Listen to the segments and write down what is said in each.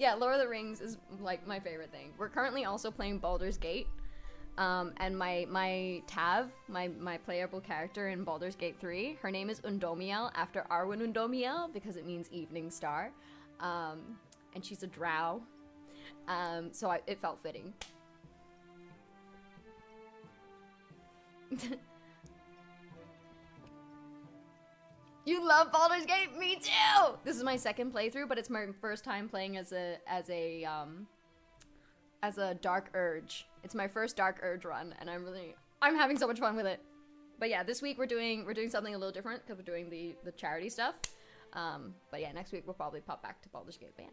Yeah, Lord of the Rings is like my favorite thing. We're currently also playing Baldur's Gate. And my Tav, my playable character in Baldur's Gate 3, her name is Undomiel, after Arwen Undomiel, because it means evening star. And she's a drow. So it felt fitting. You love Baldur's Gate? Me too! This is my second playthrough, but it's my first time playing as a Dark Urge. It's my first Dark Urge run, and I'm having so much fun with it. But yeah, this week we're doing something a little different because we're doing the charity stuff. But yeah, next week we'll probably pop back to Baldur's Gate. But yeah,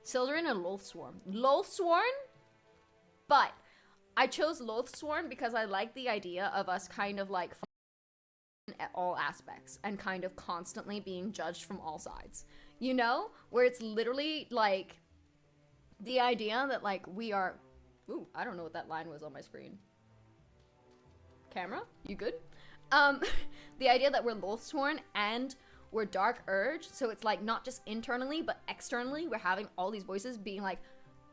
Sildren and Loathsworn. Loathsworn, but I chose Loathsworn because I like the idea of us kind of like at all aspects and kind of constantly being judged from all sides. You know, where it's literally like the idea that like we are. Ooh, I don't know what that line was on my screen. Camera, you good? The idea that we're Loathsworn and we're Dark Urge, so it's like not just internally but externally we're having all these voices being like,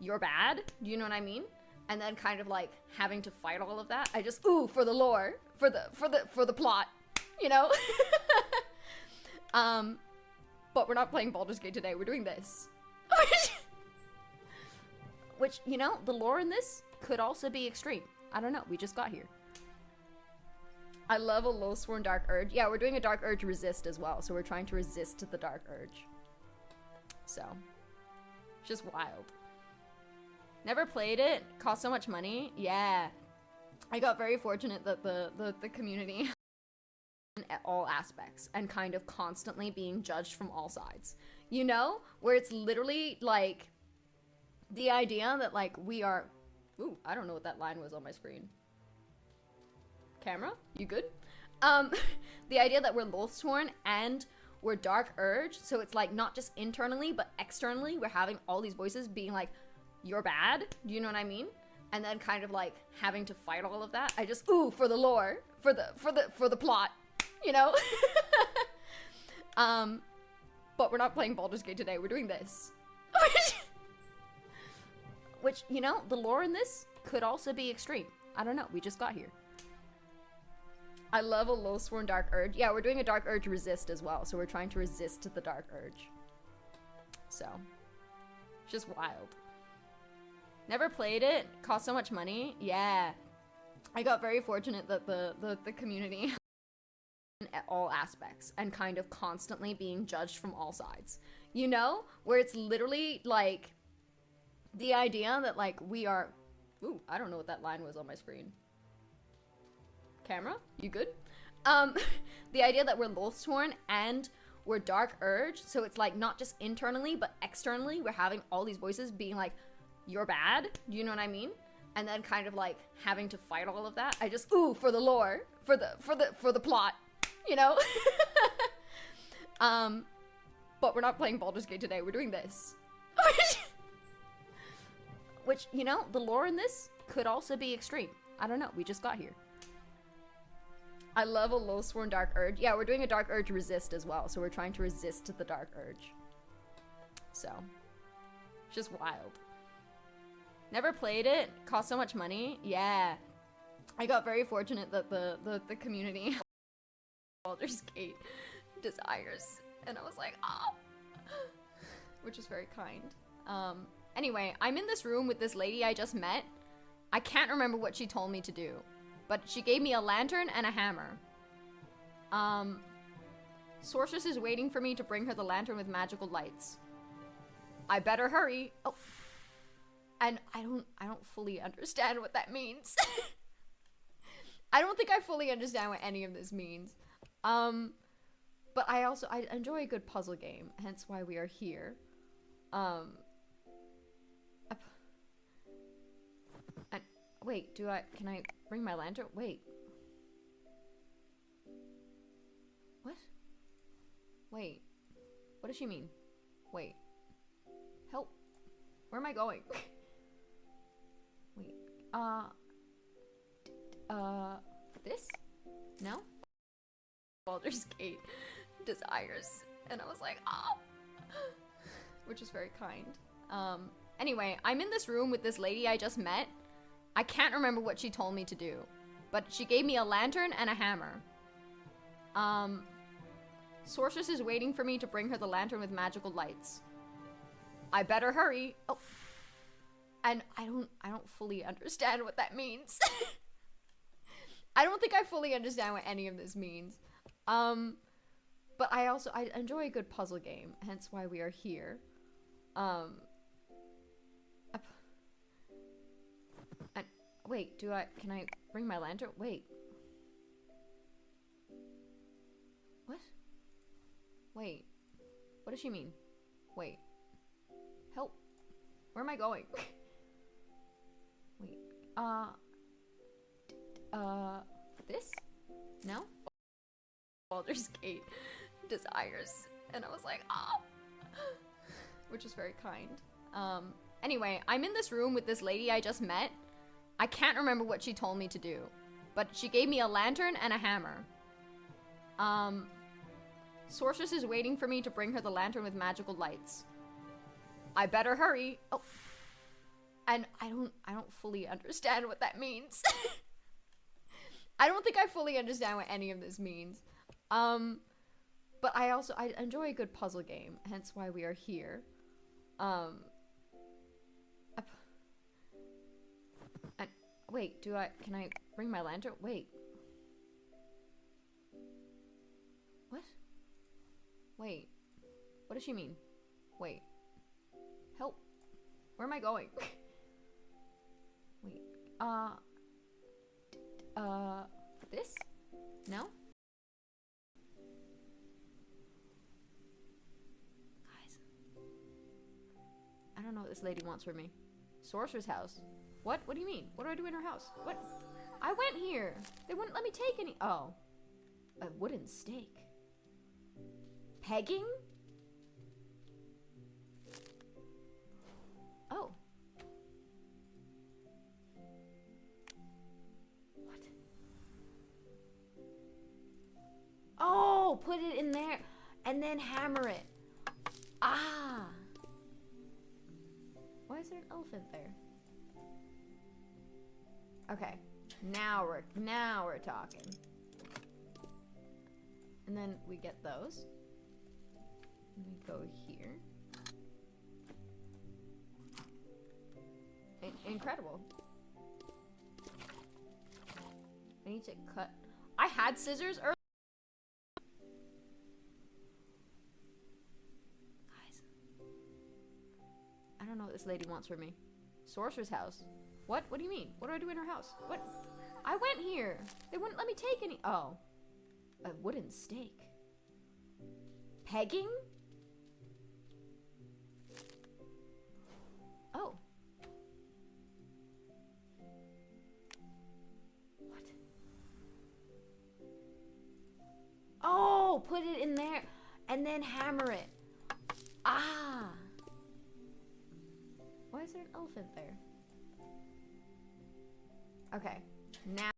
you're bad, do you know what I mean? And then kind of like having to fight all of that. I just for the lore, for the plot, you know? But we're not playing Baldur's Gate today, we're doing this. Which, you know, the lore in this could also be extreme. I don't know, we just got here. I love a Loathsworn Dark Urge. Yeah, we're doing a Dark Urge resist as well, so we're trying to resist the Dark Urge. So, it's just wild. Never played it, cost so much money. Yeah. I got very fortunate that the community at all aspects and kind of constantly being judged from all sides. You know, where it's literally like the idea that like we are. Ooh, I don't know what that line was on my screen. Camera, you good? The idea that we're Loathsworn and we're Dark Urge, so it's like not just internally but externally we're having all these voices being like, you're bad, do you know what I mean? And then kind of like having to fight all of that. I just for the lore, for the plot, you know? But we're not playing Baldur's Gate today, we're doing this. Which, you know, the lore in this could also be extreme. I don't know, we just got here. I love a Loathsworn Dark Urge. Yeah, we're doing a Dark Urge resist as well, so we're trying to resist the Dark Urge. So, it's just wild. Never played it, cost so much money. Yeah. I got very fortunate that the community at all aspects and kind of constantly being judged from all sides. You know, where it's literally like the idea that like we are. Ooh, I don't know what that line was on my screen. Camera, you good? The idea that we're Loathsworn and we're Dark Urge, so it's like not just internally but externally we're having all these voices being like, you're bad, do you know what I mean? And then kind of like having to fight all of that. I just for the lore, for the plot, you know? But we're not playing Baldur's Gate today, we're doing this. Which, you know, the lore in this could also be extreme. I don't know, we just got here. I love a Loathsworn Dark Urge. Yeah, we're doing a Dark Urge resist as well, so we're trying to resist the Dark Urge. So, it's just wild. Never played it, cost so much money. Yeah. I got very fortunate that the community Baldur's Gate desires. And I was like, which is very kind. Anyway, I'm in this room with this lady I just met. I can't remember what she told me to do. But she gave me a lantern and a hammer. Sorceress is waiting for me to bring her the lantern with magical lights. I better hurry. Oh. And I don't fully understand what that means. I don't think I fully understand what any of this means. But I enjoy a good puzzle game, hence why we are here. Wait, can I bring my lantern? Wait. What? Wait. What does she mean? Wait. Help. Where am I going? Wait. This? No? Baldur's Gate desires. And I was like, which is very kind. Anyway, I'm in this room with this lady I just met. I can't remember what she told me to do, but she gave me a lantern and a hammer. Sorceress is waiting for me to bring her the lantern with magical lights. I better hurry. Oh. And I don't fully understand what that means. I don't think I fully understand what any of this means. But I enjoy a good puzzle game, hence why we are here. And wait, can I bring my lantern? Wait. What? Wait. What does she mean? Wait. Help. Where am I going? Wait. This? No? Baldur's Gate desires. And I was like, ah. Which is very kind. Anyway, I'm in this room with this lady I just met. I can't remember what she told me to do, but she gave me a lantern and a hammer. Sorceress is waiting for me to bring her the lantern with magical lights. I better hurry. Oh. And I don't fully understand what that means. I don't think I fully understand what any of this means. But I enjoy a good puzzle game, hence why we are here. And wait, can I bring my lantern? Wait. What? Wait. What does she mean? Wait. Help. Where am I going? Wait. This? No? Guys. I don't know what this lady wants from me. Sorcerer's house. What? What do you mean? What do I do in her house? What? I went here. They wouldn't let me take any. Oh. A wooden stake. Pegging? Oh. What? Oh, put it in there and then hammer it. Ah. Why is there an elephant there? Okay. Now we're talking. And then we get those. And we go here. Incredible. I need to cut. I had scissors earlier. Guys. I don't know what this lady wants from me. Sorcerer's house. What? What do you mean? What do I do in her house? What? I went here. They wouldn't let me take any. Oh. A wooden stake. Pegging? Oh. What? Oh, put it in there and then hammer it. Ah. Why is there an elephant there? Okay. Now